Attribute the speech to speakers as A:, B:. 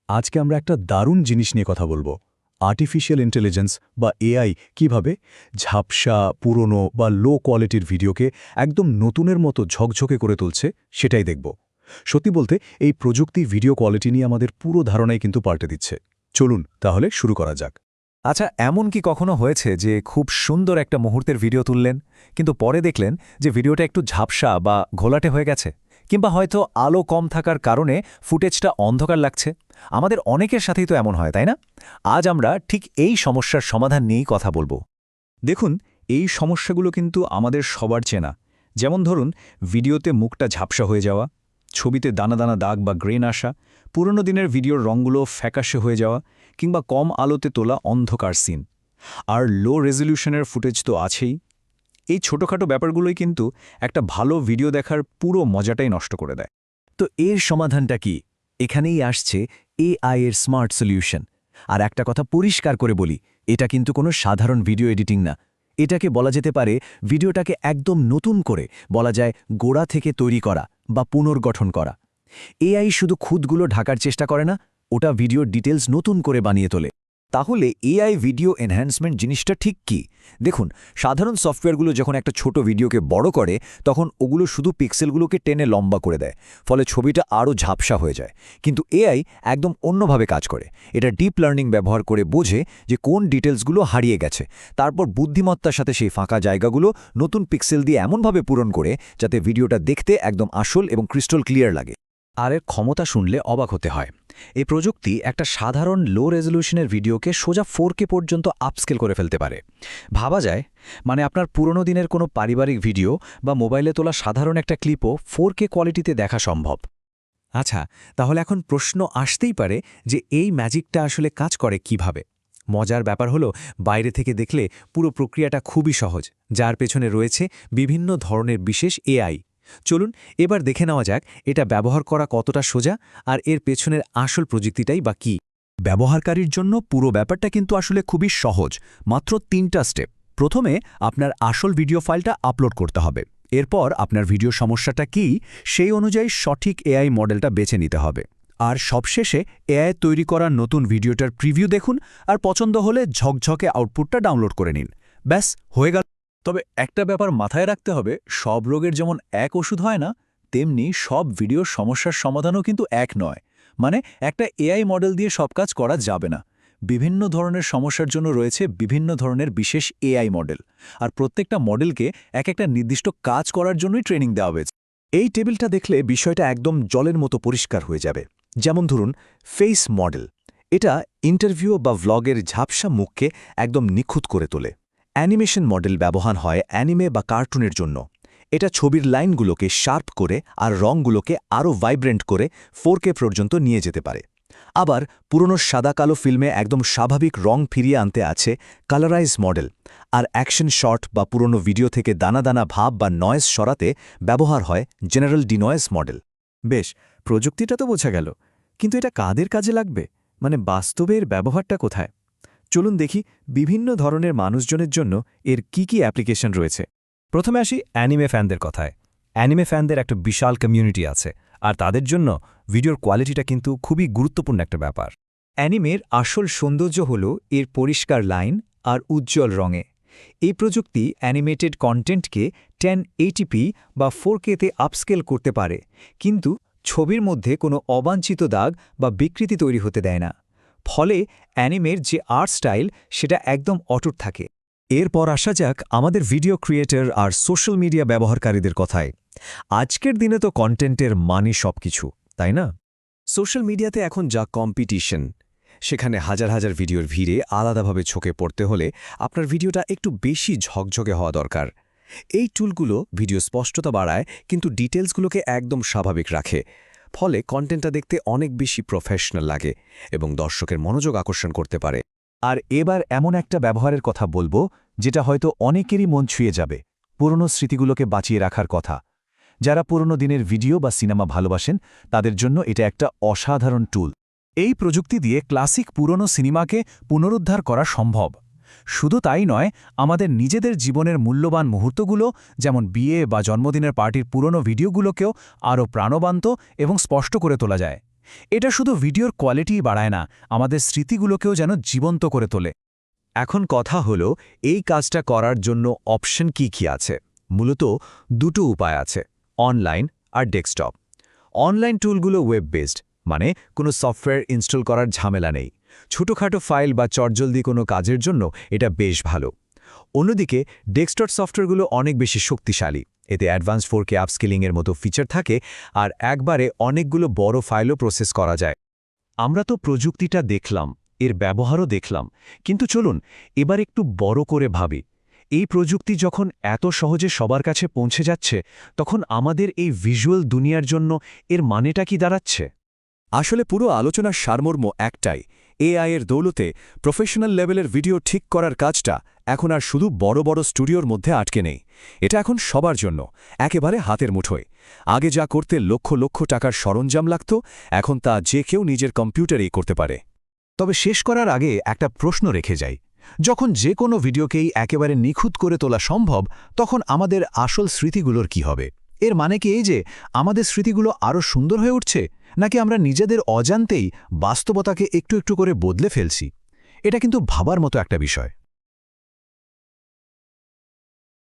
A: আজকে আমরা একটা দারুণ জিনিস নিয়ে কথা বলবো। আর্টিফিশিয়াল ইন্টেলিজেন্স বা এআই কিভাবে ঝাপসা, পুরনো বা লো কোয়ালিটির ভিডিওকে একদম নতুনের মতো ঝকঝকে করে তুলছে সেটাই দেখব। সত্যি বলতে এই প্রযুক্তি ভিডিও কোয়ালিটি নিয়ে আমাদের পুরো ধারণাই কিন্তু পাল্টে দিচ্ছে। চলুন তাহলে শুরু করা যাক।
B: আচ্ছা, এমন কি কখনো হয়েছে যে খুব সুন্দর একটা মুহূর্তের ভিডিও তুললেন, কিন্তু পরে দেখলেন যে ভিডিওটা একটু ঝাপসা বা ঘোলাটে হয়ে গেছে, কিংবা হয়তো আলো কম থাকার কারণে ফুটেজটা অন্ধকার লাগছে? আমাদের অনেকের সাথেই তো এমন হয়, তাই না? আজ আমরা ঠিক এই সমস্যার সমাধান নিয়েই কথা বলবো।
C: দেখুন, এই সমস্যাগুলো কিন্তু আমাদের সবার চেনা। যেমন ধরুন, ভিডিওতে মুখটা ঝাপসা হয়ে যাওয়া, ছবিতে দানা দানা দাগ বা গ্রেন আসা, পুরনো দিনের ভিডিওর রঙগুলো ফ্যাকাশে হয়ে যাওয়া, কিংবা কম আলোতে তোলা অন্ধকার সিন। আর লো রেজলিউশনের ফুটেজ তো আছেই। এই ছোটখাটো ব্যাপারগুলোই কিন্তু একটা ভালো ভিডিও দেখার পুরো মজাটাই নষ্ট করে দেয়।
B: তো এর সমাধানটা কি? এখানেই আসছে এআই এর স্মার্ট সলিউশন। আর একটা কথা পরিষ্কার করে বলি, এটা কিন্তু কোনো সাধারণ ভিডিও এডিটিং না। এটাকে বলা যেতে পারে ভিডিওটাকে একদম নতুন করে, বলা যায় গোড়া থেকে তৈরি করা বা পুনর্গঠন করা। এআই শুধু খুঁতগুলো ঢাকার চেষ্টা করে না, ওটা ভিডিওর ডিটেলস নতুন করে বানিয়ে তোলে। তাহলে এআই ভিডিও এনহ্যান্সমেন্ট জিনিসটা ঠিক কি? দেখুন, সাধারণ সফটওয়্যারগুলো যখন একটা ছোট ভিডিওকে বড় করে, তখন ওগুলো শুধু পিক্সেলগুলোকে টেনে লম্বা করে দেয়, ফলে ছবিটা আরও ঝাপসা হয়ে যায়। কিন্তু এআই একদম অন্যভাবে কাজ করে। এটা ডিপ লার্নিং ব্যবহার করে বোঝে যে কোন ডিটেলসগুলো হারিয়ে গেছে, তারপর বুদ্ধিমত্তার সাথে সেই ফাঁকা জায়গাগুলো নতুন পিক্সেল দিয়ে এমনভাবে পূরণ করে যাতে ভিডিওটা দেখতে একদম আসল এবং ক্রিস্টাল ক্লিয়ার লাগে।
C: আর এর ক্ষমতা শুনলে অবাক হতে হয়। এই প্রযুক্তি একটা সাধারণ লো রেজলিউশনের ভিডিওকে সোজা 4K পর্যন্ত আপস্কেল করে ফেলতে পারে। ভাবা যায়, মানে আপনার পুরনো দিনের কোনো পারিবারিক ভিডিও বা মোবাইলে তোলা সাধারণ একটা ক্লিপও 4K কোয়ালিটিতে দেখা সম্ভব।
B: আচ্ছা, তাহলে এখন প্রশ্ন আসতেই পারে যে এই ম্যাজিকটা আসলে কাজ করে কিভাবে? মজার ব্যাপার হলো, বাইরে থেকে দেখলে পুরো প্রক্রিয়াটা খুবই সহজ, যার পেছনে রয়েছে বিভিন্ন ধরনের বিশেষ এআই। চলুন এবার দেখে নেওয়া যাক এটা ব্যবহার করা কতটা সোজা, আর এর পেছনের আসল প্রযুক্তিটাই বা কী।
C: ব্যবহারকারীর জন্য পুরো ব্যাপারটা কিন্তু আসলে খুবই সহজ। মাত্র 3টা স্টেপ। প্রথমে আপনার আসল ভিডিও ফাইলটা আপলোড করতে হবে। এরপর আপনার ভিডিও সমস্যাটা কী, সেই অনুযায়ী সঠিক এআই মডেলটা বেছে নিতে হবে। আর সবশেষে এআই তৈরি করা নতুন ভিডিওটার প্রিভিউ দেখুন, আর পছন্দ হলে ঝকঝকে আউটপুটটা ডাউনলোড করে নিন। ব্যাস, হয়ে গেল।
A: তবে একটা ব্যাপার মাথায় রাখতে হবে, সব রোগের যেমন এক ওষুধ হয় না, তেমনি সব ভিডিওর সমস্যার সমাধানও কিন্তু এক নয়। মানে একটা এআই মডেল দিয়ে সব কাজ করা যাবে না। বিভিন্ন ধরনের সমস্যার জন্য রয়েছে বিভিন্ন ধরনের বিশেষ এআই মডেল। আর প্রত্যেকটা মডেলকে এক একটা নির্দিষ্ট কাজ করার জন্যই ট্রেনিং দেওয়া হয়েছে।
B: এই টেবিলটা দেখলে বিষয়টা একদম জলের মতো পরিষ্কার হয়ে যাবে। যেমন ধরুন, ফেস মডেল। এটা ইন্টারভিউ বা ভ্লগের ঝাপসা মুখকে একদম নিখুঁত করে তোলে। অ্যানিমেশন মডেল ব্যবহার হয় অ্যানিমে বা কার্টুনের জন্য। এটা ছবির লাইনগুলোকে শার্প করে আর রঙগুলোকে আরও ভাইব্রেন্ট করে 4K পর্যন্ত নিয়ে যেতে পারে। আবার পুরনো সাদা কালো ফিল্মে একদম স্বাভাবিক রং ফিরিয়ে আনতে আছে কালারাইজ মডেল। আর অ্যাকশন শট বা পুরনো ভিডিও থেকে দানা দানা ভাব বা নয়েজ সরাতে ব্যবহার হয় জেনারেল ডিনয়েজ মডেল।
C: বেশ, প্রযুক্তিটা তো বোঝা গেল, কিন্তু এটা কাদের কাজে লাগবে? মানে বাস্তবে এর ব্যবহারটা কোথায়? চলুন দেখি বিভিন্ন ধরনের মানুষজনের জন্য এর কি কি অ্যাপ্লিকেশন রয়েছে। প্রথমে আসি অ্যানিমে ফ্যানদের কথায়। অ্যানিমে ফ্যানদের একটা বিশাল কমিউনিটি আছে, আর তাদের জন্য ভিডিওর কোয়ালিটিটা কিন্তু খুবই গুরুত্বপূর্ণ একটা ব্যাপার।
D: অ্যানিমের আসল সৌন্দর্য হল এর পরিষ্কার লাইন আর উজ্জ্বল রঙে। এই প্রযুক্তি অ্যানিমেটেড কন্টেন্টকে 1080p বা 4Kতে আপস্কেল করতে পারে, কিন্তু ছবির মধ্যে কোনো অবাঞ্ছিত দাগ বা বিকৃতি তৈরি হতে দেয় না। ফলে অ্যানিমের যে আর্ট স্টাইল, সেটা একদম অটুট থাকে।
B: এরপর আসা যাক আমাদের ভিডিও ক্রিয়েটর আর সোশ্যাল মিডিয়া ব্যবহারকারীদের কথায়। আজকের দিনে তো কন্টেন্টের মানই সবকিছু, তাই না? সোশ্যাল মিডিয়াতে এখন যা কম্পিটিশন, সেখানে হাজার হাজার ভিডিওর ভিড়ে আলাদাভাবে চোখে পড়তে হলে আপনার ভিডিওটা একটু বেশি ঝকঝকে হওয়া দরকার। এই টুলগুলো ভিডিও স্পষ্টতা বাড়ায়, কিন্তু ডিটেলসগুলোকে একদম স্বাভাবিক রাখে। ফলে কন্টেন্টটা দেখতে অনেক বেশি প্রফেশনাল লাগে এবং দর্শকের মনোযোগ আকর্ষণ করতে পারে। আর এবার এমন একটা ব্যবহারের কথা বলবো যেটা হয়তো অনেকেরই মন ছুঁয়ে যাবে, পুরনো স্মৃতিগুলোকে বাঁচিয়ে রাখার কথা। যারা পুরনো দিনের ভিডিও বা সিনেমা ভালোবাসেন, তাদের জন্য এটা একটা অসাধারণ টুল। এই প্রযুক্তি দিয়ে ক্লাসিক পুরনো সিনেমাকে পুনরুদ্ধার করা সম্ভব। শুধু তাই নয়, আমাদের নিজেদের জীবনের মূল্যবান মুহূর্তগুলো, যেমন বিয়ে বা জন্মদিনের পার্টির পুরনো ভিডিওগুলোকেও আরও প্রাণবন্ত এবং স্পষ্ট করে তোলা যায়।
C: এটা শুধু ভিডিওর কোয়ালিটিই বাড়ায় না, আমাদের স্মৃতিগুলোকেও যেন জীবন্ত করে তোলে।
B: এখন কথা হলো এই কাজটা করার জন্য অপশন কি আছে। মূলত দুটো উপায় আছে, অনলাইন আর ডেস্কটপ। অনলাইন টুলগুলো ওয়েব বেসড, মানে কোনো সফটওয়্যার ইনস্টল করার ঝামেলা নেই। ছোটোখাটো ফাইল বা চটজলদি কোনো কাজের জন্য এটা বেশ ভালো। অন্যদিকে ডেস্কটপ সফটওয়্যারগুলো অনেক বেশি শক্তিশালী, এতে অ্যাডভান্স 4K আপস্কেলিংয়ের মতো ফিচার থাকে আর একবারে অনেকগুলো বড় ফাইলও প্রসেস করা যায়। আমরা তো প্রযুক্তিটা দেখলাম, এর ব্যবহারও দেখলাম, কিন্তু চলুন এবার একটু বড় করে ভাবি। এই প্রযুক্তি যখন এত সহজে সবার কাছে পৌঁছে যাচ্ছে, তখন আমাদের এই ভিজুয়াল দুনিয়ার জন্য এর মানেটা কি দাঁড়াচ্ছে?
E: আসলে পুরো আলোচনার সারমর্ম একটাই, এআই এর দৌলতে প্রফেশনাল লেভেলের ভিডিও ঠিক করার কাজটা এখন আর শুধু বড় বড় স্টুডিওর মধ্যে আটকে নেই। এটা এখন সবার জন্য, একেবারে হাতের মুঠোয়। আগে যা করতে লক্ষ লক্ষ টাকার সরঞ্জাম লাগত, এখন তা যে কেউ নিজের কম্পিউটারেই করতে পারে।
A: তবে শেষ করার আগে একটা প্রশ্ন রেখে যাই, যখন যে কোনো ভিডিওকেই একেবারে নিখুঁত করে তোলা সম্ভব, তখন আমাদের আসল স্মৃতিগুলোর কি হবে? এর মানে কি এই যে আমাদের স্মৃতিগুলো আরও সুন্দর হয়ে উঠছে, নাকি আমরা নিজেদের অজান্তেই বাস্তবতাকে একটু একটু করে বদলে ফেলছি? এটা কিন্তু ভাবার মতো একটা বিষয়।